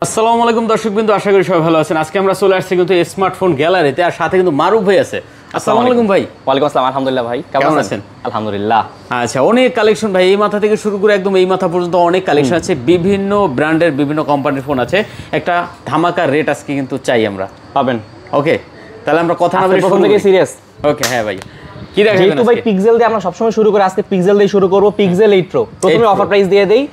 আসসালামু আলাইকুম দর্শকবৃন্দ, আশা করি সবাই ভালো আছেন। আজকে আমরা চলে আসছি কিন্তু স্মার্টফোন গ্যালারিতে, আর সাথে কিন্তু মারুফ ভাই আছে। আসসালামু আলাইকুম ভাই। ওয়ালাইকুম আসসালাম। আলহামদুলিল্লাহ ভাই, কেমন আছেন? আলহামদুলিল্লাহ। আচ্ছা, অনেক কালেকশন ভাই, এই মাথা থেকে শুরু করে একদম এই মাথা পর্যন্ত অনেক কালেকশন আছে, বিভিন্ন ব্র্যান্ডের বিভিন্ন কোম্পানির ফোন আছে। একটা ধামাকা রেট আজকে কিন্তু চাই আমরা, পাবেন। ওকে, তাহলে আমরা কথা না বলে প্রথম থেকে সিরিয়াস। ওকে, হ্যাঁ ভাই, কি দেখাবেন যেহেতু ভাই পিক্সেল দিয়ে আমরা সবসময় শুরু করি, আজকে পিক্সেল দিয়ে শুরু করব। পিক্সেল 8 প্রো প্রথমে অফার প্রাইস দিয়ে দেই,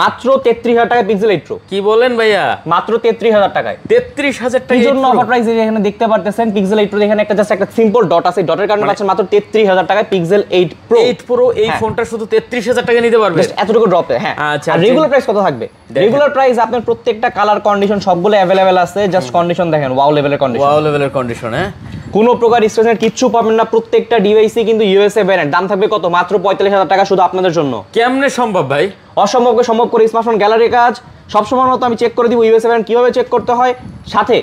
মাত্র 33000 টাকায় পিক্সেল 8 প্রো। কি বলেন ভাইয়া? মাত্র 33000 টাকায়। 33000 টাকা এই জন্য অফার প্রাইস এখানে দেখতে পারতেছেন। পিক্সেল 8 প্রো এখানে একটা জাস্ট একটা সিম্পল ডট আছে, ডটের কারণে পাচ্ছেন মাত্র 33000 টাকায় পিক্সেল 8 প্রো। 8 প্রো এই ফোনটা শুধু 33000 টাকা নিতে পারবে, এতটুকু ড্রপে। হ্যাঁ, আচ্ছা। আর রেগুলার প্রাইস কত থাকবে? রেগুলার প্রাইস আপনার প্রত্যেকটা কালার কন্ডিশন সবগুলো अवेलेबल আছে। জাস্ট কন্ডিশন দেখেন, ওয়াও লেভেলের কন্ডিশন। ওয়াও লেভেলের কন্ডিশন। হ্যাঁ, কোনো প্রকার স্ট্রেসের কিচ্ছু পাবেন না। প্রত্যেকটা ডিভাইসই কিন্তু ইউএসএ ব্র্যান্ড। দাম থাকবে কত? মাত্র 45000 টাকা শুধু আপনাদের জন্য। কেমনে সম্ভব ভাই? অসম্ভবকে সম্ভব করে স্মার্টফোন গ্যালারির কাজ। সবসময় মতো আমি চেক করে দিব ইউএসএ ব্র্যান্ড কিভাবে চেক করতে হয়, সাথে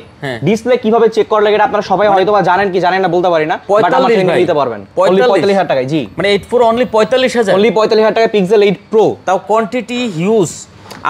ডিসপ্লে কিভাবে চেক করা লাগে। এটা আপনারা সবাই হয়তো বা জানেন কি জানেন না বলতে পারি না, বাট আমার থেকে নিতে পারবেন 45000 টাকায়। জি, মানে 8 প্রো অনলি 45000। অনলি 45000 টাকায় পিক্সেল 8 প্রো, তাও কোয়ান্টিটি হিউজ।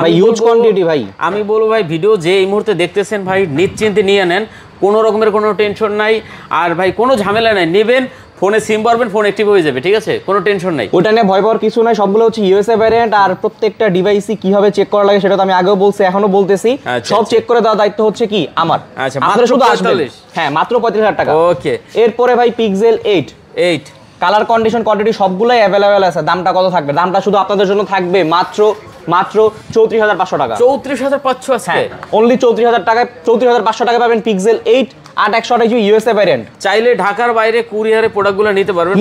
ভাই হিউজ কোয়ান্টিটি ভাই। আমি বলবো ভাই, ভিডিও যে এই মুহূর্তে দেখতেছেন ভাই, নিশ্চিন্তে নিয়ে নেন, কোনো রকমের কোনো টেনশন নাই। আর ভাই কোনো ঝামেলা নাই, নেবেন ফোনে সিম ভরবেন, ফোন অ্যাক্টিভ হয়ে যাবে, ঠিক আছে? কোনো টেনশন নাই, ওটা নিয়ে ভয় পাওয়ার কিছু নাই। সবগুলো হচ্ছে ইউএসএ ভ্যারিয়েন্ট। আর প্রত্যেকটা ডিভাইসই কিভাবে চেক করা লাগে সেটা তো আমি আগেও বলছি, এখনো বলতেছি। সব চেক করে দেওয়ার দায়িত্ব হচ্ছে কি আমার। আচ্ছা, মাত্র শুধু 45। হ্যাঁ, মাত্র 45000 টাকা। ওকে, এরপরে ভাই পিক্সেল 8 কালার কন্ডিশন কোয়ান্টিটি সবগুলাই अवेलेबल আছে। দামটা কত থাকবে? দামটা শুধু আপনাদের জন্য থাকবে মাত্র 34500 টাকা। 34500 আছে অনলি 34000 টাকায়। 34500 টাকায় পাবেন পিক্সেল 8 8/128 ইউএসএ ভ্যারিয়েন্ট। চাইলে ঢাকার বাইরে কুরিয়ারে প্রোডাক্টগুলো নিতে পারবেন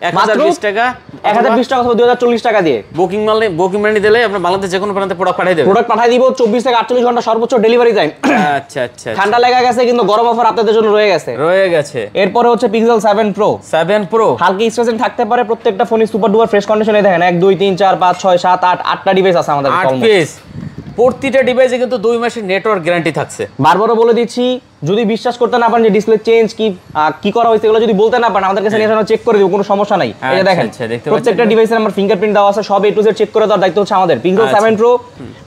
1020 টাকা, 1020 টাকা অথবা 2040 টাকা দিয়ে বুকিং মানি দিলে আপনি বাংলাদেশ যে কোনো প্রান্তে প্রোডাক্ট পাঠিয়ে দেবেন। প্রোডাক্ট পাঠিয়ে দিব 24 থেকে 48 ঘন্টা সর্বোচ্চ ডেলিভারি টাইম। আচ্ছা আচ্ছা, ঠান্ডা লেগে গেছে কিন্তু গরম অফার আপনাদের জন্য রয়ে গেছে। এরপরে হচ্ছে পিক্সেল 7 প্রো। হালকা স্ট্রেসিং থাকতে পারে। প্রত্যেকটা ফোনই সুপার ডুপার ফ্রেশ কন্ডিশনে দেখেন। 1 2 3 4 5 6 7 8 8টা ডিভাইস আছে আমাদের। 8 পিস। প্রতিটা ডিভাইসে কিন্তু 2 মাসের নেটওয়ার্ক গ্যারান্টি থাকছে। বারবারও বলে দিচ্ছি, যদি বিশ্বাস করতে না পারেন যে ডিসপ্লে চেঞ্জ কি করা হয়েছে এগুলো যদি বলতে না পারেন, আমাদের কাছে নিয়ে আসলে চেক করে দিব, কোনো সমস্যা নাই। এই যে দেখেন, প্রত্যেকটা ডিভাইসের আমার ফিঙ্গারপ্রিন্ট দেওয়া আছে, সব A to Z চেক করে দেওয়ার দায়িত্ব হচ্ছে আমাদের। Pixel 7 pro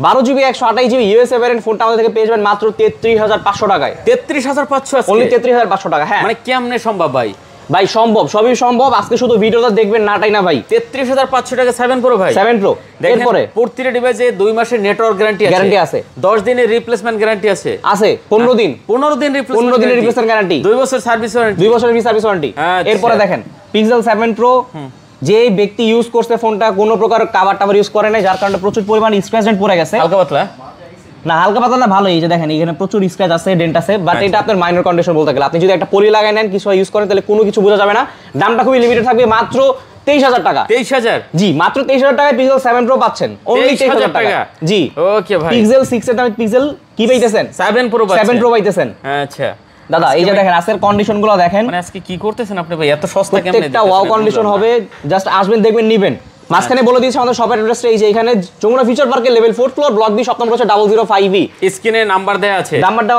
12GB 128GB USA variant ফোনটা আমাদের থেকে পেয়ে যাবেন মাত্র 33500 টাকায়। 33500 আছে, অনলি 33500 টাকা। হ্যাঁ, মানে কেমনে সম্ভব ভাই? ভাই সম্ভব, সবই সম্ভব। আজকে শুধু ভিডিওটা দেখবেন, নাটাই না ভাই। 33500 টাকা 7 প্রো ভাই। 7 প্রো। এরপরে প্রতিটা ডিভাইসে 2 মাসের নেটওয়ার্ক গ্যারান্টি আছে, 10 দিনের রিপ্লেসমেন্ট গ্যারান্টি আছে 15 দিন রিপ্লেসমেন্ট গ্যারান্টি, 2 বছর সার্ভিস ওয়ারেন্টি, 2 বছরের সার্ভিস ওয়ারেন্টি। এরপরে দেখেন পিক্সেল 7 প্রো, যে ব্যক্তি ইউজ করছে ফোনটা কোনো প্রকার কভার টাভার ইউজ করে নাই, যার কারণে প্রচুর পরিমাণ স্ক্র্যাচ ডেন্ট পড়ে গেছে। হালকা পাতলা না, হালকা পাতলা না, ভালো। এই যে দেখেন, এখানে প্রচুর স্ক্র্যাচ আছে, ডেন্ট আছে, বাট এটা আপনার মাইনর কন্ডিশন বলতে গেলে। আপনি যদি একটা পলি লাগাই নেন, কিছু ইউজ করেন, তাহলে কোনো কিছু বোঝা যাবে না। দামটা খুবই লিমিটেড থাকবে, মাত্র 23000 টাকা। 23000? জি, মাত্র 23000 টাকায় পিক্সেল 7 প্রো পাচ্ছেন। অনলি 23000 টাকা। জি, ওকে ভাই। পিক্সেল 6 এর দামে পিক্সেল কি পাইতেছেন? 7 প্রো পাইতেছেন। আচ্ছা দাদা, এই যে দেখেন আজকের কন্ডিশনগুলো দেখেন। মানে আজকে কি করতেছেন আপনি ভাই? এত সস্তা কেমনে? প্রত্যেকটা ওয়াও কন্ডিশন হবে। জাস্ট আসবেন, দেখবেন, নিবেন। মাঝখানে বলে দিয়েছে আমাদের শপের অ্যাড্রেসটা, এই যে এখানে যমুনা ফিউচার পার্কের level 4 floor, block B, shop number হচ্ছে 005E। স্ক্রিনে নাম্বার দেওয়া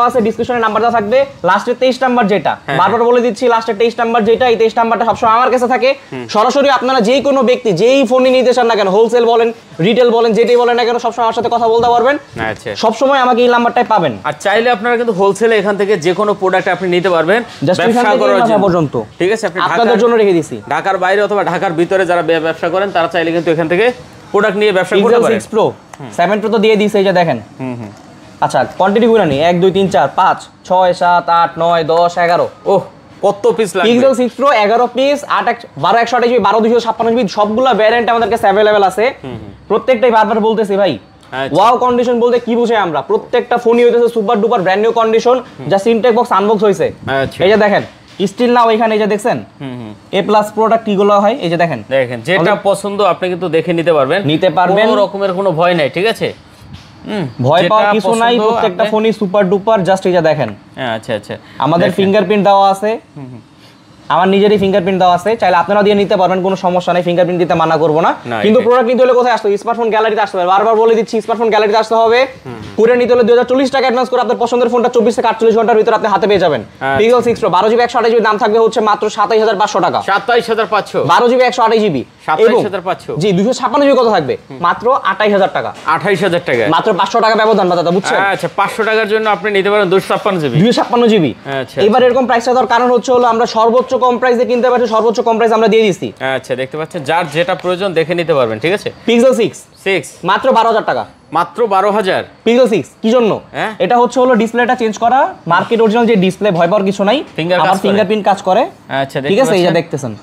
আছে, ডেসক্রিপশনে নাম্বার দেওয়া থাকবে। লাস্টে 23 নাম্বার যেটা, বারবার বলে দিচ্ছি, লাস্টে 23 নাম্বার যেটা, এই 23 নাম্বারটা সবসময় আমার কাছে থাকে। সরাসরি আপনারা যেই কোনো ব্যক্তি যেই ফোনই নিতে চান না কেন, হোলসেল বলেন, রিটেল বলেন, যেটাই বলেন না কেন, সবসময় আমার সাথে কথা বলতে পারবেন। আচ্ছা, সবসময় আমাকে এই নাম্বারটাই পাবেন। আর চাইলে আপনারা কিন্তু হোলসেলে এখান থেকে যে কোনো প্রোডাক্ট আপনি নিতে পারবেন, ব্যবসা করার জন্য পর্যন্ত। ঠিক আছে, আপনি আপনাদের জন্য রেখে দিছি। ঢাকার বাইরে অথবা ঢাকার ভিতরে যারা ব্যবসা করেন, তারা চাইলে কিন্তু এখান থেকে প্রোডাক্ট নিয়ে ব্যবসা করতে পারেন। 6 প্রো 7 প্রো তো দিয়ে দিয়েছে, এই যে দেখেন। আচ্ছা, কোয়ান্টিটি গুলো নি 1 2 3 4 5 6 7 8 9 10 11। ওহ, কত পিস লাগবে? Pixel 6 pro 11 piece, 8 12 128GB 12 256GB সবগুলা ভ্যারিয়েন্ট আমাদের কাছে अवेलेबल আছে। প্রত্যেকটাই বারবার বলতেছি ভাই, ওয়াও কন্ডিশন বলতে কি বুঝে আমরা? প্রত্যেকটা ফোনই হইতেছে super duper brand new condition, যা সিনটেক বক্স আনবক্স হইছে। এই যে দেখেন, স্টিল নাও এখানে, এই যে দেখছেন A+ প্রোডাক্ট কিগুলো হয়, এই যে দেখেন যেটা পছন্দ আপনি কিন্তু দেখে নিতে পারবেন, কোনো রকমের কোনো ভয় নাই। ঠিক আছে, ভয় পাওয়ার কিছু নাই। প্রত্যেকটা ফোনই সুপার ডুপার। জাস্ট এই যে দেখেন। আচ্ছা আচ্ছা, আমাদের ফিঙ্গারপ্রিন্ট দেওয়া আছে, আমার নিজেরই ফিঙ্গারপ্রিন্ট দেওয়া আছে, চাইলে আপনারা দিয়ে নিতে পারবেন, কোনো সমস্যা নাই, ফিঙ্গারপ্রিন্ট দিতে মানা করবো না। কিন্তু প্রোডাক্ট নিতে হলে কোথায় আসতে হবে? স্মার্টফোন গ্যালারিতে আসতে হবে। বারবার বলে দিচ্ছি, স্মার্টফোন গ্যালারিতে আসতে হবে। কুরিয়ার নিতে হলে 2040 টাকা অ্যাডভান্স করে আপনার পছন্দের ফোনটা 24 থেকে 48 ঘন্টার ভিতরে আপনি হাতে পেয়ে যাবেন। পিক্সেল 6 প্রো 12GB 128GB দাম থাকবে হচ্ছে মাত্র 27500 টাকা। 27500? 12GB 128GB 27500 জি 256 জিবি কত থাকবে মাত্র 28000 টাকা 28000 টাকা মাত্র 500 টাকা ব্যবধান দাদা বুঝছেন আচ্ছা 500 টাকার জন্য আপনি নিতে পারেন 256 জিবি 256 জিবি আচ্ছা এবার এরকম প্রাইসটা দেওয়ার কারণ হচ্ছে হলো আমরা সর্বোচ্চ কম প্রাইসে কিনতে পারছি সর্বোচ্চ কম প্রাইস আমরা দিয়ে দিচ্ছি আচ্ছা দেখতে পাচ্ছেন যার যেটা প্রয়োজন দেখে নিতে পারবেন ঠিক আছে পিক্সেল 6 মাত্র 12000 টাকা মাত্র 12000 পিক্সেল 6 কি জন্য এটা হচ্ছে হলো ডিসপ্লেটা চেঞ্জ করা মার্কেট অরিজিনাল যে ডিসপ্লে ভয় পাওয়ার কিছু নাই আবার ফিঙ্গারপ্রিন্ট কাজ করে আচ্ছা ঠিক আছে এই যে দেখতেছেন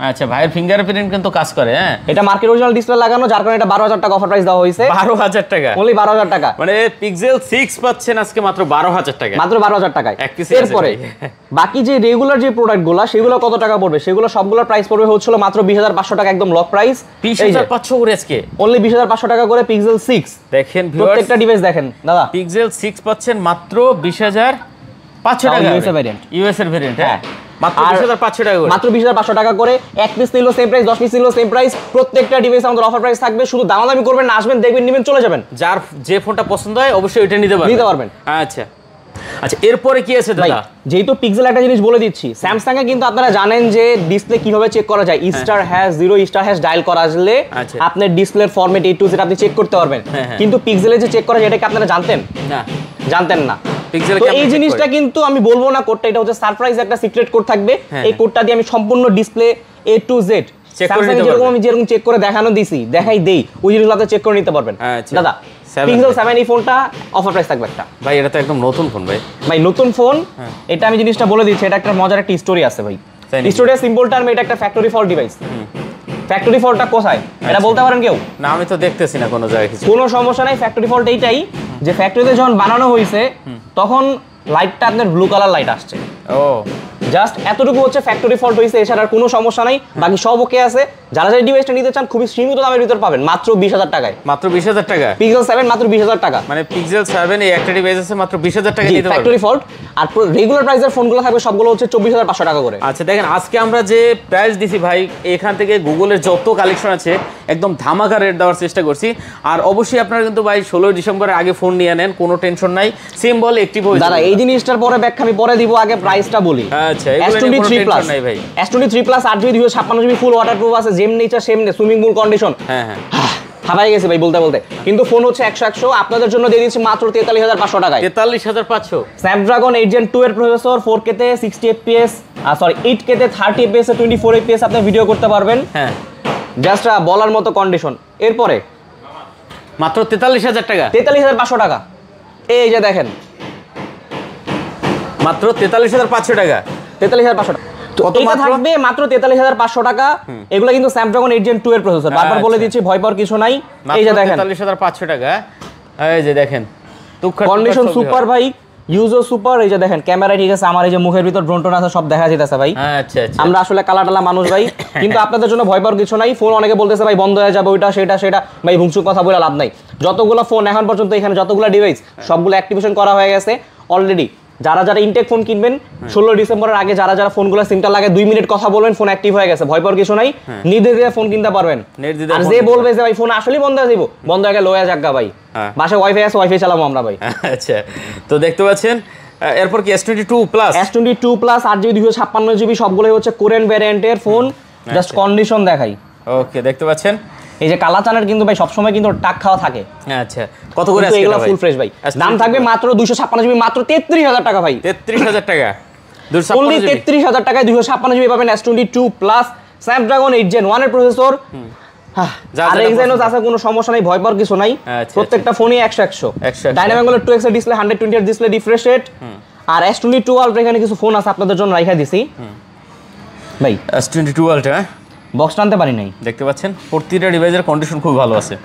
আচ্ছা ভাইয়ের ফিঙ্গারপ্রিন্ট কিন্তু কাজ করে হ্যাঁ এটা মার্কেট অরিজিনাল ডিসপ্লে লাগানো যার কারণে এটা 12000 টাকা অফার প্রাইস দেওয়া হয়েছে 12000 টাকা অনলি 12000 টাকা মানে পিক্সেল 6 পাচ্ছেন আজকে মাত্র 12000 টাকা মাত্র 12000 টাকায় এক পিস এরপরে বাকি যে রেগুলার যে প্রোডাক্টগুলো সেগুলো কত টাকা পড়বে সেগুলো সবগুলোর প্রাইস পড়বে হচ্ছিল মাত্র 20500 টাকা একদম লক প্রাইস 20500 করে আজকে অনলি 20500 টাকা করে পিক্সেল 6 দেখেন ভিউয়ার্স প্রত্যেকটা ডিভাইস দেখেন দাদা পিক্সেল 6 পাচ্ছেন মাত্র 20500 টাকা ইউএস এর ভেরিয়েন্ট ইউএস এর ভেরিয়েন্ট হ্যাঁ মাত্র 20500 টাকা করে মাত্র 20500 টাকা করে এক পিস নিলো সেম প্রাইস 10 পিস নিলো সেম প্রাইস প্রত্যেকটা ডিভাইস আমাদের অফার প্রাইস থাকবে শুধু দামাদামি করবেন না আসবেন দেখবেন নেবেন চলে যাবেন যার যে ফোনটা পছন্দ হয় অবশ্যই ওইটা নিতে পারবেন আচ্ছা আচ্ছা এরপরে কি আছে দাদা যেহেতু পিক্সেল একটা জিনিস বলে দিচ্ছি স্যামসাং এ কিন্তু আপনারা জানেন যে ডিসপ্লে কিভাবে চেক করা যায় star hash 0 star hash dial করা আসলে আপনার ডিসপ্লের ফরম্যাট A to Z আপনি চেক করতে পারবেন কিন্তু পিক্সেলে যে চেক করা যায় এটা কি আপনারা জানতেন না জানতেন না তো এই জিনিসটা কিন্তু আমি বলবো না কোডটা এটা হচ্ছে সারপ্রাইজ একটা সিক্রেট কোড থাকবে এই কোডটা দিয়ে আমি সম্পূর্ণ display A to Z Samsung যেরকম আমি যেরকম চেক করে দেখানো দিছি দেখাই দেই ওই জিনিসগুলো আপনি চেক করে নিতে পারবেন দাদা পিক্সেল 7 এই ফোনটা অফার প্রাইস থাকবে একটা ভাই এটা তো একদম নতুন ফোন ভাই নতুন ফোন এটা আমি জিনিসটা বলে দিচ্ছি এটা একটা মজার একটা স্টোরি আছে ভাই স্টোরির সিম্পল টার্ম এটা একটা ফ্যাক্টরি ফল্ট ডিভাইস ফ্যাক্টরি ফল্টটা কোথায় এটা বলতে পারেন কেউ না আমি তো দেখতেছি না কোনো জায়গায় কিছু কোনো সমস্যা নাই ফ্যাক্টরি ফল্ট এইটাই যে ফ্যাক্টরিতে যখন বানানো হয়েছে তখন লাইটটা আপনার ব্লু কালার লাইট আসছে ও জাস্ট এতটুকু হচ্ছে ফ্যাক্টরি ফল্ট হয়েছে এছাড়া আর কোনো সমস্যা নাই বাকি সব ওকে আছে যারা যারা ডিভাইসটা নিতে চান খুবই সীমিত দামের ভিতর পাবেন মাত্র 20000 টাকায় মাত্র 20000 টাকা পিক্সেল 7 মাত্র 20000 টাকা মানে পিক্সেল 7 এই একটা ডিভাইস আছে মাত্র 20000 টাকা নিতে পারবেন ফ্যাক্টরি ফল্ট আর রেগুলার প্রাইসের ফোনগুলো থাকবে সবগুলো হচ্ছে 24500 টাকা করে আচ্ছা দেখেন আজকে আমরা যে প্রাইস দিছি ভাই এখান থেকে গুগলের যত কালেকশন আছে একদম ধামাকা রেট দেওয়ার চেষ্টা করছি আর অবশ্যই আপনারা কিন্তু ভাই 16 ডিসেম্বরের আগে ফোন নিয়ে নেন কোনো টেনশন নাই সিম্বল অ্যাক্টিভ হয়ে যাবে দাদা এই জিনিসটার পরে ব্যাখ্যা আমি পরে দিব আগে প্রাইসটা বলি আচ্ছা S23 প্লাস নাই ভাই S23 প্লাস 8GB 256GB ফুল ওয়াটারপ্রুফ আছে যেম nature same swimming pool condition হ্যাঁ হাবাই গেছে ভাই বলতে কিন্তু ফোন হচ্ছে 100 আপনাদের জন্য দিয়ে দিচ্ছি মাত্র 43500 টাকায় 43500 স্ন্যাপড্রাগন 8 Gen 2 এর প্রসেসর 4K তে 60 fps সরি 8K তে 30 fps এ 24 fps আপনি ভিডিও করতে পারবেন হ্যাঁ জাস্ট বলার মতো কন্ডিশন এরপরে মাত্র 43000 টাকা 43500 টাকা এই যে দেখেন মাত্র 43500 টাকা 43500 টাকা কত থাকবে মাত্র 43500 টাকা এগুলো কিন্তু স্ন্যাপড্রাগন 8 Gen 2 এর প্রসেসর বারবার বলে দিচ্ছি ভয় পাওয়ার কিছু নাই এই যে দেখেন 43500 টাকা এই যে দেখেন কন্ডিশন সুপার ভাই ইউজও সুপার এই যে দেখেন ক্যামেরা ঠিক আছে আমার এই যে মুখের ভিতর ড্রোন টোন আছে সব দেখা যাইতেছে ভাই আচ্ছা আমরা আসলে কালাটালা মানুষ ভাই কিন্তু আপনাদের জন্য ভয় পাওয়ার কিছু নাই ফোন অনেকে বলতেছে ভাই বন্ধ হয়ে যাবে ওইটা সেটা ভাই ভুংসুক কথা বলে লাভ নাই যতগুলো ফোন এখন পর্যন্ত এখানে যতগুলো ডিভাইস সবগুলো অ্যাক্টিভেশন করা হয়ে গেছে অলরেডি যারা ইনটেক ফোন কিনবেন 16 ডিসেম্বরের আগে যারা ফোনগুলো সিমটা লাগে 2 মিনিট কথা বলবেন ফোন অ্যাক্টিভ হয়ে গেছে ভয় পাওয়ার কিছু নাই নির্দ্বিধায় ফোন কিনতে পারবেন আর যে বলবে যে ভাই ফোন আসলেই বন্ধ হয়ে যাবে বন্ধ হয়ে গেলে লয়া যাগা ভাই বাসায় ওয়াইফাই আছে ওয়াইফাই চালাবো আমরা ভাই আচ্ছা তো দেখতে পাচ্ছেন এরপর কি S22 প্লাস 8GB 256GB সবগুলোই হচ্ছে কোরিয়ান ভ্যারিয়েন্টের ফোন জাস্ট কন্ডিশন দেখাই ওকে দেখতে পাচ্ছেন এই যে কালাচানের কিন্তু ভাই সবসময় কিন্তু টাক খাওয়া থাকে আচ্ছা কত করে আছে এগুলো ফুল ফ্রেশ ভাই দাম থাকবে মাত্র 256GB মাত্র 33000 টাকা ভাই 33000 টাকা 33000 টাকায় 256GB পাবেন S22 প্লাস স্ন্যাপড্রাগন 8 Gen 1 এর প্রসেসর আর এক্সাইনোস আছে কোনো সমস্যা নাই ভয় পাওয়ার কিছু নাই প্রত্যেকটা ফোনই 100 ডাইনামিক হলো 2x এর ডিসপ্লে 120 এর ডিসপ্লে রিফ্রেশ রেট আর S22 আলট্রা এখানে কিছু ফোন আছে আপনাদের জন্য রাইখা দিছি ভাই S22 আলট্রা বক্স টানতে পারি নাই দেখতে পাচ্ছেন প্রত্যেকটা ডিভাইসের কন্ডিশন খুব ভালো আছে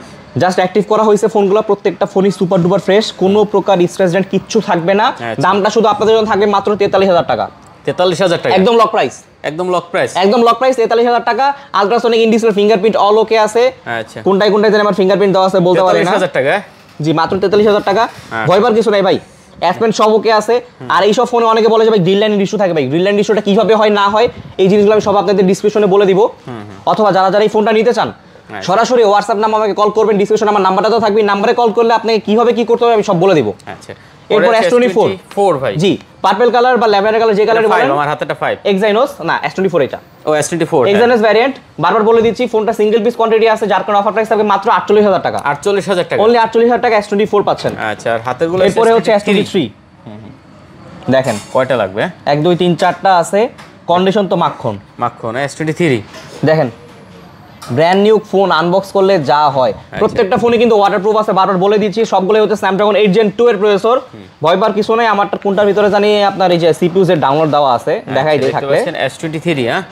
জাস্ট অ্যাক্টিভ করা হয়েছে ফোনগুলো প্রত্যেকটা ফোনই সুপার ডুপার ফ্রেশ কোনো প্রকার স্ক্র্যাচ ডেন্ট কিচ্ছু থাকবে না দামটা শুধু আপনাদের জন্য থাকবে মাত্র 43000 টাকা 43000 টাকা একদম লক প্রাইস একদম লক প্রাইস 43000 টাকা ultrasonic in display fingerprint all ওকে আছে আচ্ছা কোনটায় যেন আমার ফিঙ্গারপ্রিন্ট দেওয়া আছে বলতে পারি না 43000 টাকা জি মাত্র 43000 টাকা ভয়বার কিছু নাই ভাই অ্যাপমেন্ট সব ওকে আছে আর এই সব ফোনে অনেকে বলে যে ভাই গ্রিন লাইন ইস্যু থাকে ভাই গ্রিন লাইন ইস্যুটা কিভাবে হয় না হয় এই জিনিসগুলো আমি সব আপনাদের ডেসক্রিপশনে বলে দিব অথবা যারা এই ফোনটা নিতে চান সরাসরি হোয়াটসঅ্যাপ নাম্বার আমাকে কল করবেন ডিসক্রিপশনে আমার নাম্বারটা তো থাকবে নাম্বারে কল করলে আপনাকে কিভাবে কি করতে হবে আমি সব বলে দিব আচ্ছা এরপর S24 ভাই জি পার্পল কালার বা ল্যাভেন্ডার কালার যে কালারে বলেন আমার হাতেটা 5 এক্সাইনোস না S24 এটা ও S24 এক্সাইনোস ভ্যারিয়েন্ট, বারবার বলে দিচ্ছি ফোনটা সিঙ্গেল পিস কোয়ান্টিটি আছে, যার কারণে অফার প্রাইস থাকবে মাত্র 48000 টাকা। 48000 টাকা, অনলি 48000 টাকা S24 পাচ্ছেন। আচ্ছা, আর হাতের গুলো এরপরে হচ্ছে S23 দেখেন কয়টা লাগবে? 1 2 3 4টা আছে, কন্ডিশন তো মাখন মাখন। S23 দেখেন ব্র্যান্ড নিউ ফোন আনবক্স করলে যা হয়, প্রত্যেকটা ফোনে কিন্তু ওয়াটারপ্রুফ আছে, বারবার বলে দিচ্ছি সবগুলোই হচ্ছে স্ন্যাপড্রাগন 8 Gen 2 এর প্রসেসর। ভয় পাওয়ার কিছু নাই, আমারটা কোনটার ভিতরে জানি আপনার এই যে সিপিইউ এর ডাউনলোড দেওয়া আছে, দেখাই দিই থাকলে। S23 হ্যাঁ,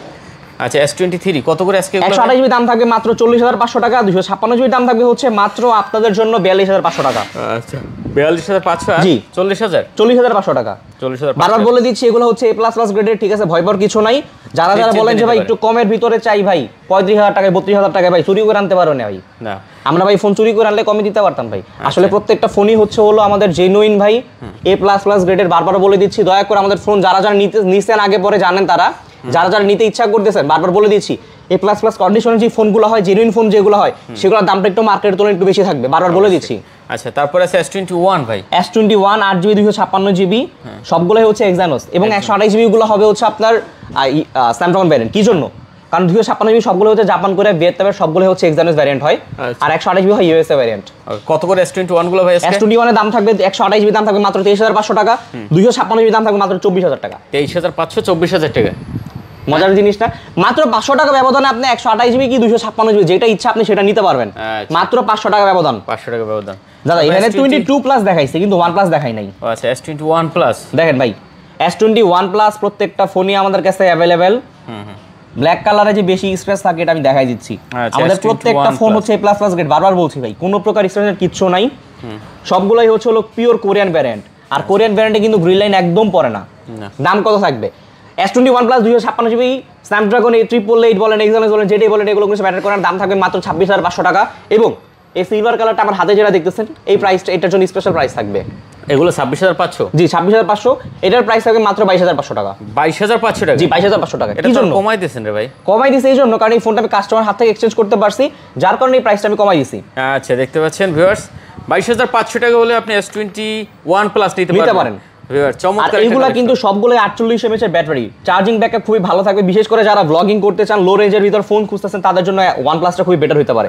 আচ্ছা S23 কত করে আজকে? 128 জিবি দাম থাকবে মাত্র 40500 টাকা, 256 জিবি দাম থাকবে হচ্ছে মাত্র আপনাদের জন্য 42500 টাকা। আচ্ছা 42500 জি 40500 টাকা। 40500 বারবার বলে দিচ্ছি এগুলো হচ্ছে A++ গ্রেডের, ঠিক আছে, ভয় পাওয়ার কিছু নাই। যারা বলেন যে ভাই একটু কমের ভিতরে চাই ভাই, 35000 টাকায় 32000 টাকায় ভাই চুরি করে আনতে পারো না ভাই, না আমরা ভাই ফোন চুরি করে আনলে কমে দিতে পারতাম ভাই। আসলে প্রত্যেকটা ফোনই হচ্ছে হলো আমাদের জেনুইন ভাই, A++ গ্রেডের। বারবার বলে দিচ্ছি দয়া করে আমাদের ফোন যারা নিতেন আগে পরে জানেন, তারা যারা নিতে ইচ্ছা করতেছেন, বারবার বলে দিচ্ছি A++ কন্ডিশনের যে ফোনগুলো হয়, জেনুইন ফোন যেগুলো হয়, সেগুলোর দামটা একটু মার্কেটের তুলনায় একটু বেশি থাকবে, বারবার বলে দিচ্ছি। আচ্ছা তারপর আছে S21 ভাই, S21 8GB 256GB সবগুলোই হচ্ছে এক্সাইনোস, এবং 128GB গুলো হবে হচ্ছে আপনার স্ন্যাপড্রাগন ভ্যারিয়েন্ট। কি জন্য? কারণ 256GB সবগুলো হচ্ছে জাপান কোরিয়া ভিয়েতনামের, সবগুলো হচ্ছে এক্সাইনোস ভ্যারিয়েন্ট হয়, আর 128GB হয় ইউএসএ ভ্যারিয়েন্ট। কত করে S21 গুলো ভাই? S21 এর দাম থাকবে 128GB দাম থাকবে মাত্র 23500 টাকা, 256GB দাম থাকবে মাত্র 24000 টাকা। 23500 24000 টাকা। মজার জিনিসটা মাত্র 500 টাকা ব্যবধানে আপনি 128GB কি 256GB যেটা ইচ্ছা আপনি সেটা নিতে পারবেন, মাত্র 500 টাকা ব্যবধান। 500 টাকা ব্যবধান দাদা এখানে 22 প্লাস দেখাইছে কিন্তু 1 প্লাস দেখাই নাই। আচ্ছা S21 প্লাস দেখেন ভাই, S21 প্লাস প্রত্যেকটা ফোনই আমাদের কাছে অ্যাভেলেবেল। ব্ল্যাক কালারে যে বেশি স্পেস থাকে এটা আমি দেখাই দিচ্ছি। আমাদের প্রত্যেকটা ফোন হচ্ছে A++ গ্রেড, বারবার বলছি ভাই কোনো প্রকার স্পেসের কিচ্ছু নাই, সবগুলাই হচ্ছে হলো পিওর কোরিয়ান ভ্যারিয়েন্ট। আর কোরিয়ান ভ্যারিয়েন্টে কিন্তু গ্রিন লাইন একদম পড়ে না। দাম কত থাকবে? S21 প্লাস 256GB স্ন্যাপড্রাগন 888 বলেন, এক্সাইনোস বলেন, যেটাই বলেন, এগুলো কিছু ম্যাটার করে না, দাম থাকবে মাত্র 26500 টাকা। এবং এই সিলভার কালারটা আমার হাতে যেটা দেখতেছেন, এই প্রাইসটা এটার জন্য স্পেশাল প্রাইস থাকবে। এগুলো 26500? জি 26500, এটার প্রাইস থাকবে মাত্র 22500 টাকা। 22500 টাকা? জি 22500 টাকা। কি জন্য কমাই দিয়েছেন রে ভাই? কমাই দিয়েছি এই জন্য কারণ এই ফোনটা আমি কাস্টমার হাত থেকে এক্সচেঞ্জ করতে পারছি, যার কারণে এই প্রাইসটা আমি কমাই দিয়েছি। আচ্ছা দেখতে পাচ্ছেন ভিউয়ার্স, 22500 টাকা হলে আপনি S21 প্লাস নিতে পারেন। আর এগুলা কিন্তু সবগুলোই 48 mAh এর ব্যাটারি, চার্জিং ব্যাকআপ খুবই ভালো থাকবে, বিশেষ করে যারা ব্লগিং করতে চান, লো রেঞ্জের ভিতর ফোন খুঁজতেছেন, তাদের জন্য OnePlus-টা খুবই বেটার হতে পারে।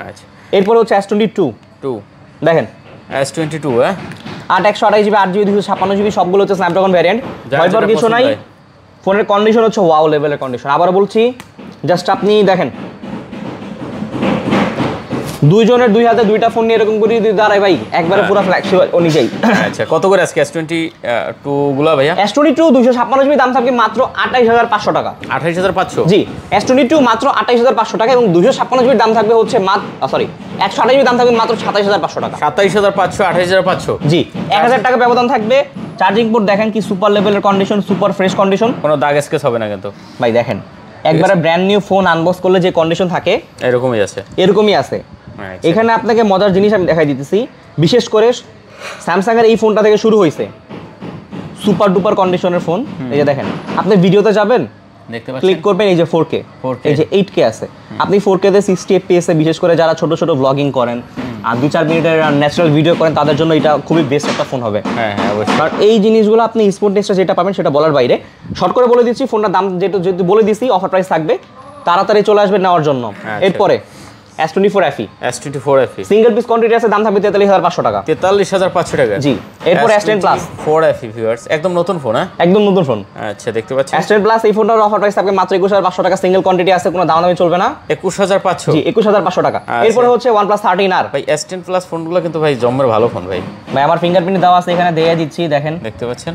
এরপর হচ্ছে S22 দেখেন, S22 128GB 8GB 256GB সবগুলো হচ্ছে স্ন্যাপড্রাগন ভ্যারিয়েন্ট। ভয় পাওয়ার কিছু নাই, ফোনের কন্ডিশন হচ্ছে ওয়াও লেভেলের কন্ডিশন। আবার বলছি জাস্ট আপনি দেখেন, দুইজনের দুই হাতে দুইটা ফোন নিয়ে এরকম করে যদি দাঁড়ায় ভাই, একবারে পুরো ফ্ল্যাগশিপ অনুযায়ী। আচ্ছা কত করে আজকে S22 গুলো ভাইয়া? S22 256GB দাম থাকবে মাত্র 28500 টাকা। 28500? জি S22 মাত্র 28500 টাকা, এবং 256GB দাম থাকবে হচ্ছে সরি 128GB দাম থাকবে মাত্র 27500 টাকা। 27500 28500? জি 1000 টাকা ব্যবধান থাকবে। চার্জিং পোর্ট দেখেন কি সুপার লেভেলের কন্ডিশন, সুপার ফ্রেশ কন্ডিশন, কোনো দাগ স্কেচ হবে না কিন্তু ভাই। দেখেন একবারে ব্র্যান্ড নিউ ফোন আনবক্স করলে যে কন্ডিশন থাকে এরকমই আছে। এখানে আপনাকে মজার জিনিস আমি দেখাই দিতেছি, বিশেষ করে স্যামসাং এর এই ফোনটা থেকে শুরু হয়েছে সুপার ডুপার কন্ডিশনের ফোন। এই যে দেখেন, আপনি ভিডিওতে যাবেন, ক্লিক করবেন, এই যে 4K, এই যে 8K আছে, আপনি 4K তে 60 FPS এ, বিশেষ করে যারা ছোট ছোট ব্লগিং করেন আর 2-4 মিনিটের ন্যাচারাল ভিডিও করেন, তাদের জন্য এটা খুবই বেস্ট একটা ফোন হবে। হ্যাঁ অবশ্যই। আর এই জিনিসগুলো আপনি স্পোর্ট নেক্সটে যেটা পাবেন সেটা বলার বাইরে। শর্ট করে বলে দিচ্ছি, ফোনটার দাম যেহেতু বলে দিচ্ছি, অফার প্রাইস থাকবে, তাড়াতাড়ি চলে আসবেন নেওয়ার জন্য। এরপরে S24 FE single piece quantity আছে, দাম থাকবে 43500 টাকা। 43500 টাকা? জি। এরপর S10 প্লাস 4 FE ভিউয়ার্স, একদম নতুন ফোন। হ্যাঁ একদম নতুন ফোন। আচ্ছা দেখতে পাচ্ছেন S10 প্লাস এই ফোনটার অফার প্রাইস থাকবে মাত্র 21500 টাকা। সিঙ্গেল কোয়ান্টিটি আছে, কোনো দাম চলবে না। 21500? জি 21500 টাকা। এরপরে হচ্ছে OnePlus 13R। ভাই S10 প্লাস ফোনগুলো কিন্তু ভাই জম্মের ভালো ফোন ভাই। আমার ফিঙ্গারপ্রিন্ট দেওয়া আছে এখানে, দিয়ে দিচ্ছি, দেখেন দেখতে পাচ্ছেন,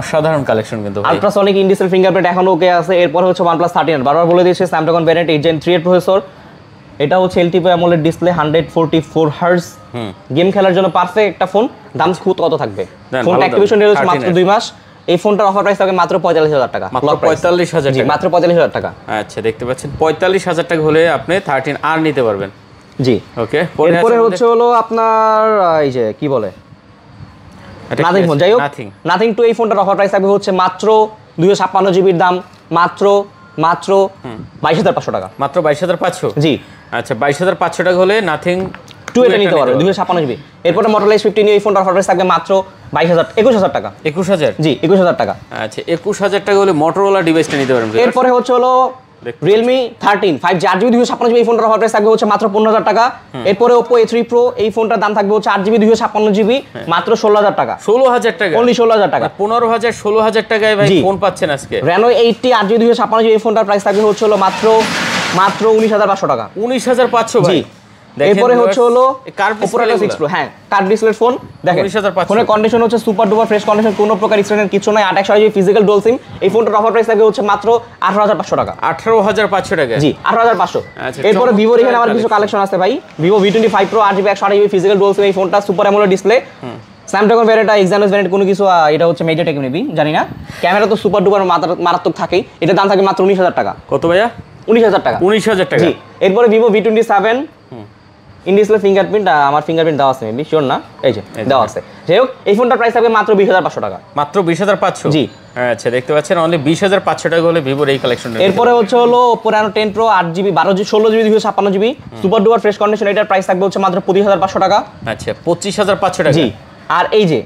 অসাধারণ কালেকশন কিন্তু ভাই। আলট্রাসনিক ইনডিসেল ফিঙ্গারপ্রিন্ট এখনো ওকে আছে। এরপর হচ্ছে OnePlus 13R, বারবার বলে দিয়েছে স্ন্যাপড্রাগন ভ্যারিয়েন্ট 8 Gen 3 এর প্রসেসর। এটা হচ্ছে LTPO AMOLED display, 144 Hz, game খেলার জন্য পারফেক্ট একটা ফোন। দাম খুব কত থাকবে? ফোনটা অ্যাক্টিভেশন রেট হচ্ছে মাত্র 2 মাস। এই ফোনটার অফার প্রাইস থাকবে মাত্র 45000 টাকা। মাত্র 45000 টাকা? মাত্র 45000 টাকা। আচ্ছা দেখতে পাচ্ছেন, 45000 টাকা হলে আপনি 13R নিতে পারবেন। জি ওকে। এরপরে হচ্ছে হলো আপনার এই যে কি বলে নাথিং ফোন। যাই হোক, নাথিং টু এই ফোনটার অফার প্রাইস থাকবে হচ্ছে মাত্র 256GB দাম, মাত্র 22500 টাকা। মাত্র 22500? জি। আচ্ছা 22500 টাকা হলে নাথিং টু এটা নিতে পারবেন 256GB। এরপরে Motorola H15 এই ফোনটার অফার প্রাইস থাকবে মাত্র 21000 টাকা। 21000? জি 21000 টাকা। আচ্ছা 21000 টাকা হলে Motorola ডিভাইসটা নিতে পারবেন। এরপরে হচ্ছে হলো Realme 13 5G 8GB 256GB এই ফোনটার অফার প্রাইস থাকবে হচ্ছে মাত্র 15000 টাকা। এরপরে Oppo A3 Pro এই ফোনটার দাম থাকবে হচ্ছে 8GB 256GB মাত্র 16000 টাকা। 16000 টাকা, only 16000 টাকা। 15000 16000 টাকায় ভাই ফোন পাচ্ছেন আজকে। Reno 80 8GB 256GB এই ফোনটার প্রাইস থাকবে হচ্ছে হলো মাত্র 19500 টাকা। 19500 ভাই। এরপরে হচ্ছে হলো Oppo Reno 6 Pro, হ্যাঁ কার্ড ডিসপ্লে ফোন। দেখেন ফোনের কন্ডিশন হচ্ছে সুপার ডুপার ফ্রেশ কন্ডিশন, কোনো প্রকার স্ক্র্যাচ কিছু নাই। 8/128GB ফিজিক্যাল ডুয়াল সিম এই ফোনটার অফার প্রাইস থাকবে হচ্ছে মাত্র 18500 টাকা। 18500 টাকা, জি 18500। এরপরে ভিভোর এখানে আমার কিছু কালেকশন আছে ভাই। Vivo V25 Pro 8GB 128GB physical dual SIM এই ফোনটা super AMOLED display. Snapdragon variant, Exynos variant কোনো কিছু, এটা হচ্ছে মেডিয়াটেক মেবি, জানি না। ক্যামেরা তো সুপার ডুপার মারাত্মক থাকেই। এটা দাম থাকবে মাত্র 19000 টাকা। কত ভাইয়া? 19000 টাকা। 19000 টাকা। জি এরপরে Vivo V27 in display fingerprint, আমার ফিঙ্গারপ্রিন্ট দেওয়া আছে মেবি, শিওর না, এই যে দেওয়া আছে। যাই হোক এই ফোনটার প্রাইস থাকবে মাত্র 20500 টাকা। মাত্র 20500? জি আচ্ছা, দেখতে পাচ্ছেন অনলি 20500 টাকা হলে ভিভোর এই কালেকশনটা। এরপরে হচ্ছে হলো Oppo Reno 10 Pro 8GB 12GB 16GB 256GB super duper fresh condition, এটার প্রাইস থাকবে হচ্ছে মাত্র 25500 টাকা। আচ্ছা 25500 টাকা। জি আর এই যে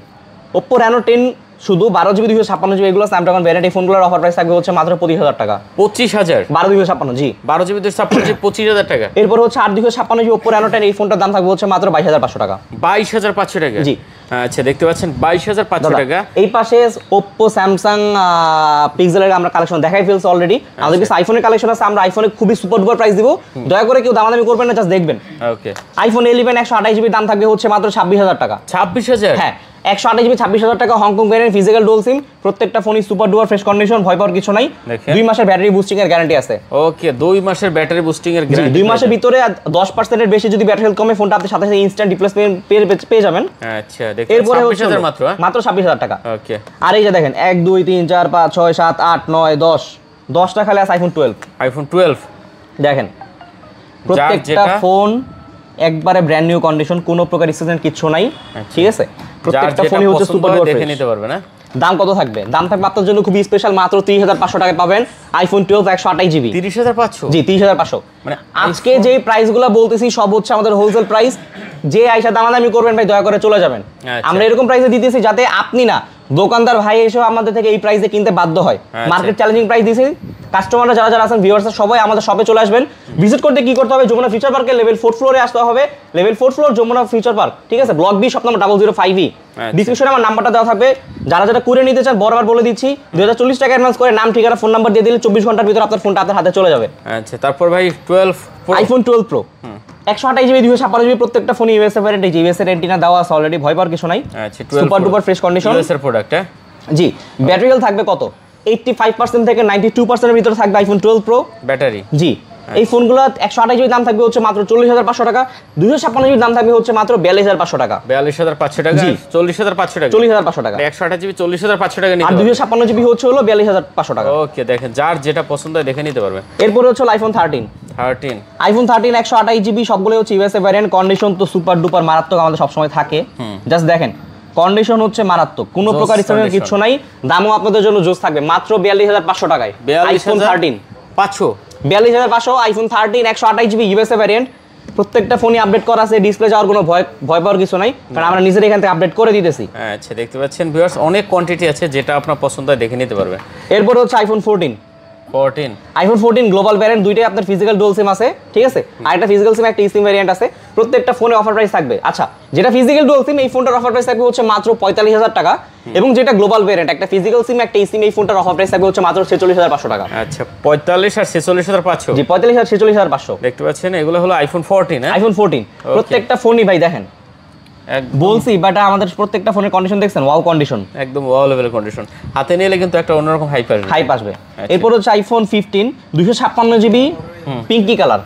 Oppo Reno 10 শুধু 12GB 256GB এগুলো স্ন্যাপড্রাগন ভ্যারিয়েন্ট, এই ফোনগুলোর অফার প্রাইস থাকবে হচ্ছে মাত্র 25000 টাকা। 25000? 12GB 256, জি 12GB 256 25000 টাকা। এরপর হচ্ছে 8GB 256GB Oppo Reno 10 এই ফোনটার দাম থাকবে হচ্ছে মাত্র 22500 টাকা। 22500 টাকা? জি আচ্ছা, দেখতে পাচ্ছেন 22500 টাকা। এই পাশে Oppo Samsung Pixel-এর আমরা কালেকশন দেখাই ফেলছি অলরেডি। আমাদের কিছু আইফোনের কালেকশন আছে, আমরা আইফোনে খুবই সুপার ডুপার প্রাইস দিব, দয়া করে কেউ দামাদামি করবেন না, জাস্ট দেখবেন। ওকে iPhone 11 128GB দাম থাকবে হচ্ছে মাত্র 26000 টাকা। 26000? হ্যাঁ 128GB 26000 টাকা। হংকং ভ্যারিয়েন্ট ফিজিক্যাল ডুয়াল সিম, প্রত্যেকটা ফোনই সুপার ডুপার ফ্রেশ কন্ডিশন, ভয় পাওয়ার কিছু নাই। 2 মাসের ব্যাটারি বুস্টিং এর গ্যারান্টি আছে। ওকে 2 মাসের ব্যাটারি বুস্টিং এর গ্যারান্টি। 2 মাসের ভিতরে 10% এর বেশি যদি ব্যাটারি হেলথ কমে ফোনটা আপনি সাথে সাথে ইনস্ট্যান্ট রিপ্লেসমেন্ট পেয়ে যাবেন। আচ্ছা দেখেন এরপরে 26000 মাত্র? মাত্র 26000 টাকা। ওকে আর এই যে দেখেন 1 2 3 4 5 6 7 8 9 10 টা খালি আছে iPhone 12। iPhone 12 দেখেন প্রত্যেকটা ফোন একবারে ব্র্যান্ড নিউ কন্ডিশন, কোনো প্রকার স্ক্র্যাচ কিছু নাই, ঠিক আছে। প্রত্যেকটা ফোনই হচ্ছে সুপার ডুপার দেখে নিতে পারবে না। দাম কত থাকবে? দাম থাকবে আপনার জন্য খুবই স্পেশাল, মাত্র 30500 টাকায় পাবেন iPhone 12 128GB। 30500? জি 30500। মানে আজকে যে প্রাইসগুলো বলতেছি সব হচ্ছে আমাদের হোলসেল প্রাইস, যে আইসা দামাদামি করবেন ভাই দয়া করে চলে যাবেন। আমরা এরকম প্রাইসে দিতেছি যাতে আপনি না দোকানদার ভাই এসে আমাদের থেকে এই প্রাইসে কিনতে বাধ্য হয়। মার্কেট চ্যালেঞ্জিং প্রাইস দিয়েছি, কাস্টমাররা যারা যারা আছেন ভিউয়ার্সরা সবাই আমাদের শপে চলে আসবেন। ভিজিট করতে কি করতে হবে? যমুনা ফিউচার পার্কের লেভেল 4 ফ্লোরে আসতে হবে। Level 4 floor Jamuna future park, ঠিক আছে, block B, shop number 005E। ডিসক্রিপশনে আমার নাম্বারটা দেওয়া থাকবে, যারা যারা কুরিয়ার নিতে চান বরাবর বলে দিচ্ছি 2040 টাকা অ্যাডভান্স করে নাম ঠিকানা ফোন নাম্বার দিয়ে দিলে 24 ঘন্টার ভিতরে আপনার ফোনটা আপনার হাতে চলে যাবে। আচ্ছা তারপর ভাই 12 iPhone 12 Pro 128GB 256GB প্রত্যেকটা ফোন ইউএসএ ভ্যারিয়েন্ট, এই ইউএসএ এন্টিনা দেওয়া আছে অলরেডি, ভয় পাওয়ার কিছু নাই। আচ্ছা 12 super duper fresh condition USA product. জি ব্যাটারি হেলথ থাকবে কত? 85% থেকে 92% এর ভিতরে থাকবে iPhone 12 Pro ব্যাটারি। জি এই ফোনগুলো 128GB দাম থাকবে হচ্ছে মাত্র 40500 টাকা। 256GB দাম থাকবে হচ্ছে মাত্র 42500 টাকা। 42500 টাকা? 40500 টাকা। 40500 টাকা 128GB 40500 টাকা নিতে হবে। আর 256GB হচ্ছে হলো 42500 টাকা। ওকে দেখেন যার যেটা পছন্দ হয় দেখে নিতে পারবে। এরপর হচ্ছে iPhone 13 iPhone 13 128GB সবগুলো হচ্ছে ইউএসএ ভ্যারিয়েন্ট, কন্ডিশন তো সুপার ডুপার মারাত্মক আমাদের সব সময় থাকে। জাস্ট দেখেন কন্ডিশন হচ্ছে মারাত্মক, কোনো প্রকার স্ক্র্যাচ কিছু নাই। দামও আপনাদের জন্য জোস থাকবে মাত্র 42500 টাকায় iPhone 13 42500 iPhone 13 128GB USA variant. প্রত্যেকটা ফোনই আপডেট করা আছে, ডিসপ্লে যাওয়ার কোনো ভয় পাওয়ার কিছু নাই, কারণ আমরা নিজেরা এখান থেকে আপডেট করে দিতেছি। আচ্ছা দেখতে পাচ্ছেন ভিউয়ার্স অনেক কোয়ান্টিটি আছে, যেটা আপনার পছন্দ হয় দেখে নিতে পারবে। এরপর হচ্ছে iPhone 14 iPhone 14 গ্লোবাল ভ্যারিয়েন্ট, দুইটাই আপনার ফিজিক্যাল ডুয়াল সিম আছে, ঠিক আছে। আর একটা ফিজিক্যাল সিম একটা ইসিম ভ্যারিয়েন্ট আছে। প্রত্যেকটা ফোনে অফার প্রাইস থাকবে। আচ্ছা যেটা ফিজিক্যাল ডুয়াল সিম এই ফোনটার অফার প্রাইস থাকবে হচ্ছে মাত্র 45000 টাকা, এবং যেটা গ্লোবাল ভ্যারিয়েন্ট একটা ফিজিক্যাল সিম একটা ইসিম এই ফোনটার অফার প্রাইস থাকবে হচ্ছে মাত্র 46500 টাকা। আচ্ছা 45 আর 46500? জি 45 আর 46500 দেখতে পাচ্ছেন এগুলো হলো iPhone 14। হ্যাঁ iPhone 14 প্রত্যেকটা ফোনই ভাই দেখেন বলছি, বাট আমাদের প্রত্যেকটা ফোনের কন্ডিশন দেখছেন ওয়াও কন্ডিশন, একদম ওয়াও লেভেলের কন্ডিশন। হাতে নিলে কিন্তু একটা অন্যরকম হাইপ আসবে। এরপর হচ্ছে iPhone 15 256GB Pinki colour,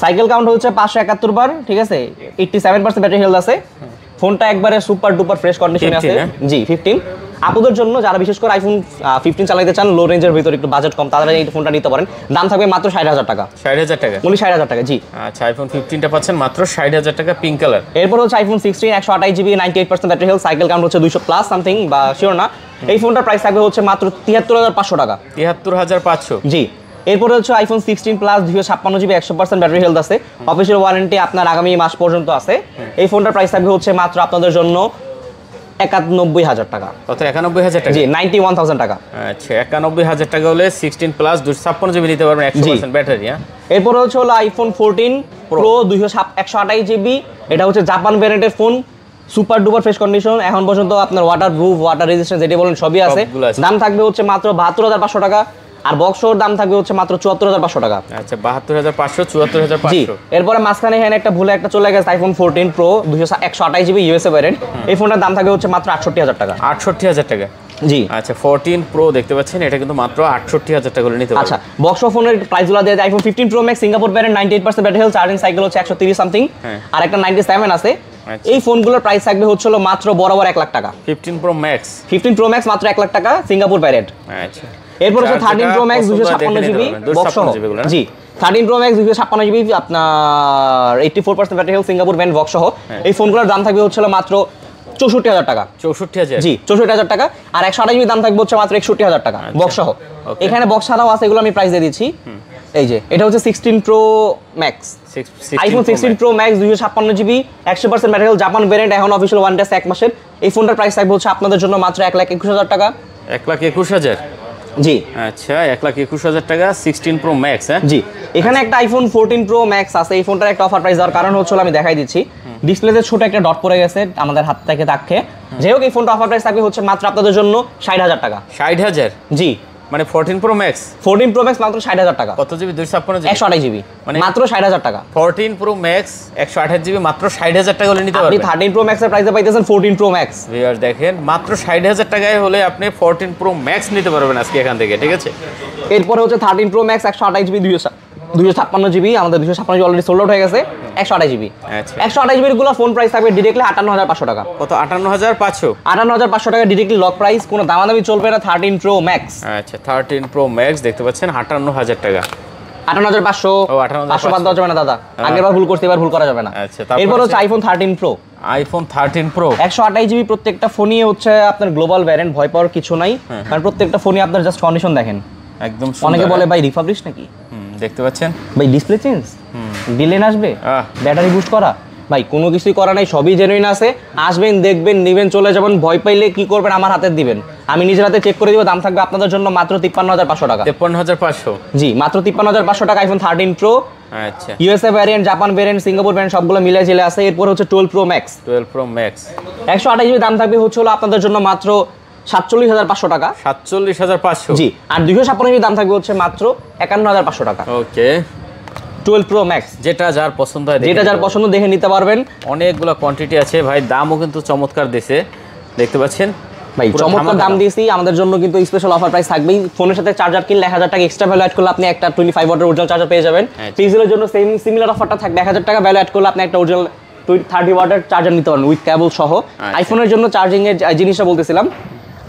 cycle count হচ্ছে 571 বার, ঠিক আছে। 87% ব্যাটারি হেলথ আছে। ফোনটা একবারে সুপার ডুপার ফ্রেশ কন্ডিশনে আছে। জি 15 আপুদের জন্য যারা বিশেষ করে iPhone 15 চালাতে চান, লো রেঞ্জের ভিতরে একটু বাজেট কম, তারা এই ফোনটা নিতে পারেন। দাম থাকবে মাত্র 60000 টাকা। 60000 টাকা? উনি 60000 টাকা। জি আচ্ছা iPhone 15টা পাচ্ছেন মাত্র 60000 টাকা পিঙ্ক কালার। এরপর হচ্ছে iPhone 16 128GB 98% battery health, cycle count হচ্ছে 200 প্লাস সামথিং বা শিওর না। এই ফোনটার প্রাইস থাকবে হচ্ছে মাত্র 73500 টাকা। 73500? জি। এরপর হচ্ছে iPhone 16 plus 256GB 100% battery health আছে, অফিসিয়াল ওয়ারেন্টি আপনার আগামী মাস পর্যন্ত আছে। এই ফোনটার প্রাইস থাকবে হচ্ছে মাত্র আপনাদের জন্য 91,000 টাকা। কত? 91,000 টাকা? জি, 91,000 টাকা। আচ্ছা, 91,000 টাকা হলে 16 প্লাস 256 জিবি নিতে পারবেন, 100% ব্যাটারি। হ্যাঁ, এরপর হচ্ছে হলো আইফোন 14 প্রো 128 জিবি। এটা হচ্ছে জাপান ভ্যারিয়েন্টের ফোন, সুপার ডুপার ফ্রেশ কন্ডিশন। এখন পর্যন্ত আপনার ওয়াটার প্রুফ, ওয়াটার রেজিস্ট্যান্স যেটা বলেন সবই আছে। দাম থাকবে হচ্ছে মাত্র 72,500 টাকা। আর বক্সর দাম থাকবে হচ্ছে মাত্র 74,500 টাকা। আচ্ছা, 72,500, 74,500। এরপরে মাঝখানে এখানে একটা ভুলে একটা চলে গেছে, iPhone 14 pro 128 GB USA variant. এই ফোনটার দাম থাকবে হচ্ছে মাত্র 68,000 টাকা। 68,000 টাকা? জি। আচ্ছা, 14 প্রো দেখতে পাচ্ছেন, এটা কিন্তু মাত্র 68,000 টাকা করে নিতে পারবেন। আচ্ছা, বক্স ফোনের প্রাইসগুলো দিয়ে iPhone 15 pro max Singapore variant 98% battery health, charging cycle হচ্ছে 130 সামথিং, আর একটা 97 আছে। এই ফোনগুলোর প্রাইস থাকবে হচ্ছে মাত্র বরাবর 1 লাখ টাকা। 15 প্রো ম্যাক্স, 15 প্রো ম্যাক্স মাত্র 1 লাখ টাকা সিঙ্গাপুর ভ্যারিয়েন্ট। আচ্ছা, এরপর হচ্ছে 13 প্রো ম্যাক্স 256 জিবি বক্স সহ। জি, 13 প্রো ম্যাক্স 256 জিবি আপনার 84% battery health Singapore variant box সহ। এই ফোনগুলোর দাম থাকবে হচ্ছে মাত্র 64,000 টাকা। 64,000? জি, 64,000 টাকা। আর 128 জিবি দাম থাকবে হচ্ছে মাত্র 61,000 টাকা বক্স সহ। এখানে বক্স ছাড়াও আছে, এগুলো আমি প্রাইস দিয়ে দিচ্ছি। এই যে এটা হচ্ছে 16 pro max, iPhone 16 pro max 256 GB 100% battery health Japan variant, এখন অফিশিয়াল ওয়ান টেস্ট 1 মাসের। এই ফোনটার প্রাইস থাকবে হচ্ছে আপনাদের জন্য মাত্র 1,21,000 টাকা। 1,21,000? জি। আচ্ছা, 1,21,000 টাকা 16 প্রো ম্যাক্স। হ্যাঁ, জি। এখানে একটা আইফোন 14 প্রো ম্যাক্স আছে। এই ফোনটার একটা অফার প্রাইস দেওয়ার কারণ হচ্ছে আমি দেখাই দিচ্ছি। ডিসপ্লেতে ছোট একটা ডট পড়ে গেছে আমাদের হাত থেকে তাকে। যাই হোক, এই ফোনটা অফার প্রাইস থাকবে হচ্ছে মাত্র আপনাদের জন্য 60,000 টাকা। 60,000? জি, মানে 14 প্রো ম্যাক্স? 14 প্রো ম্যাক্স মাত্র 60,000 টাকা। কত জিবি? 256 জিবি, 128 জিবি, মানে মাত্র 60,000 টাকা। 14 প্রো ম্যাক্স 128 জিবি মাত্র 60,000 টাকা হলে নিতে পারবেন। আপনি 13 প্রো ম্যাক্সের প্রাইসে পাইতেছেন 14 প্রো ম্যাক্স। ভিউয়ার দেখেন, মাত্র 60,000 টাকায় হলে আপনি 14 প্রো ম্যাক্স নিতে পারবেন আজকে এখান থেকে, ঠিক আছে? এরপরে হচ্ছে 13 প্রো ম্যাক্স 128 জিবি 256 জিবি, আমাদের 256 জিবি অলরেডি সোল্ড আউট হয়ে গেছে। 128 জিবি, আচ্ছা, 128 জিবির গুলো ফোন প্রাইস থাকবে ডিরেক্টলি 58,500 টাকা। কত? 58,500? 58,500 টাকা ডিরেক্টলি লক প্রাইস, কোনো দামাদামি চলবে না। 13 প্রো ম্যাক্স, আচ্ছা, 13 প্রো ম্যাক্স দেখতে পাচ্ছেন 58,000 টাকা। 58,500। ও, 58,500 বাদ দেওয়া যাবে না দাদা, আগের বার ভুল করতে এবার ভুল করা যাবে না। আচ্ছা, এরপর হচ্ছে iPhone 13 pro. IPhone 13 pro 128 GB, প্রত্যেকটা ফোনই হচ্ছে আপনার গ্লোবাল ভ্যারিয়েন্ট, ভয় পাওয়ার কিছু নাই। কারণ প্রত্যেকটা ফোনই আপনার জাস্ট কন্ডিশন দেখেন একদম। অনেকে বলে ভাই রিফাবলিশ নাকি, দেখতে পাচ্ছেন ভাই ডিসপ্লে চেঞ্জ, ডিলেন আসবে, ব্যাটারি বুস্ট করা, ভাই কোনো কিছুই করা নাই, সবই জেনুইন আছে। আসবেন, দেখবেন, নেবেন, চলে যাবেন। ভয় পাইলে কি করবেন, আমার হাতে দিবেন, আমি নিজের হাতে চেক করে দিব। দাম থাকবে আপনাদের জন্য মাত্র 53,500 টাকা। 53,500? জি, মাত্র 53,500 টাকা আইফোন 13 প্রো। আচ্ছা, USA variant, Japan variant, Singapore variant সবগুলো মিলে ঝিলে আছে। এরপর হচ্ছে 12 pro max. 12 pro max 128 GB, দাম থাকবে হচ্ছে আপনাদের জন্য মাত্র 47,500 টাকা। 47,500? জি। আর 256 জিবি দাম থাকবে হচ্ছে মাত্র 51,500 টাকা। ওকে, 12 প্রো ম্যাক্স, যেটা যার পছন্দ হয়, যেটা যার পছন্দ দেখে নিতে পারবেন। অনেকগুলো কোয়ান্টিটি আছে ভাই, দামও কিন্তু চমৎকার দিছে, দেখতে পাচ্ছেন ভাই চমৎকার দাম দিয়েছি। আমাদের জন্য কিন্তু স্পেশাল অফার প্রাইস থাকবেই। ফোনের সাথে চার্জার কিনলে 1,000 টাকা এক্সট্রা ভ্যালু অ্যাড করলে আপনি একটা 25 ওয়াটের অরিজিনাল চার্জার পেয়ে যাবেন। পিক্সেলের জন্য সেম সিমিলার অফারটা থাকবে, 1,000 টাকা ভ্যালু অ্যাড করলে আপনি একটা অরিজিনাল 30 ওয়াটের চার্জার নিতে পারেন উইথ কেবল সহ। আইফোনের জন্য চার্জিং এর জিনিসটা বলতেছিলাম,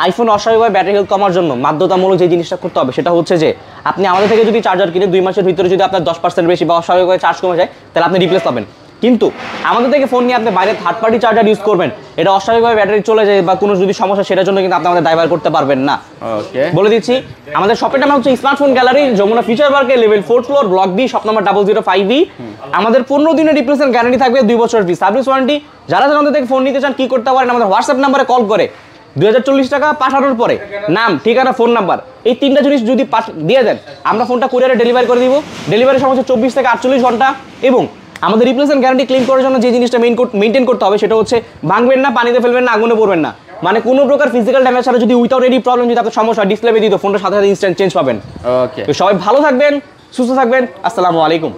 আইফোন অস্বাভাবিকভাবে ব্যাটারি হেলথ কমার জন্য বাধ্যতামূলক যে জিনিসটা করতে হবে সেটা হচ্ছে যে আপনি আমাদের থেকে যদি চার্জার কিনে 2 মাসের ভিতরে যদি আপনার 10% বেশি বা অস্বাভাবিকভাবে চার্জ কমে যায়, তাহলে আপনি রিপ্লেস পাবেন। কিন্তু আমাদের থেকে ফোন নিয়ে আপনি বাইরে থার্ড পার্টি চার্জার ইউজ করবেন, এটা অস্বাভাবিকভাবে ব্যাটারি চলে যায় বা কোনো যদি সমস্যা, সেটার জন্য কিন্তু আপনি আমাদের দায়ভার করতে পারবেন না। ওকে, বলে বলে দিচ্ছি, আমাদের শপের নাম হচ্ছে স্মার্টফোন গ্যালারি, যমুনা ফিচার পার্কে, level 4 floor, block B, shop number 005E। আমাদের 15 দিনের রিপ্লেসমেন্ট গ্যারান্টি থাকবে, 2 বছরের ফ্রি সার্ভিস ওয়ারেন্টি। যারা আমাদের থেকে ফোন নিতে চান কি করতে পারেন, আমাদের হোয়াটসঅ্যাপ নাম্বারে কল করে 2040 টাকা পাঠানোর পরে নাম, ঠিকানা, ফোন নাম্বার, এই 3টা জিনিস যদি দিয়ে দেন, আমরা ফোনটা কুরিয়ারে ডেলিভারি করে দিব। ডেলিভারি সময় 24 থেকে 48 ঘন্টা। এবং আমাদের রিপ্লেসমেন্ট গ্যারান্টি ক্লেম করার জন্য যে জিনিসটা মেইনটেইন করতে হবে সেটা হচ্ছে ভাঙবেন না, পানিতে ফেলবেন না, আগুনে পড়বেন না। মানে কোনো প্রকার ফিজিক্যাল ড্যামেজ ছাড়া যদি উইথাউট এনি প্রবলেম যদি আপনার সমস্যা হয়, ডিসপ্লে দিয়ে দিত, ফোনটার সাথে সাথে ইনস্ট্যান্ট চেঞ্জ পাবেন। ওকে, তো সবাই ভালো থাকবেন, সুস্থ থাকবেন। আসসালামু আলাইকুম।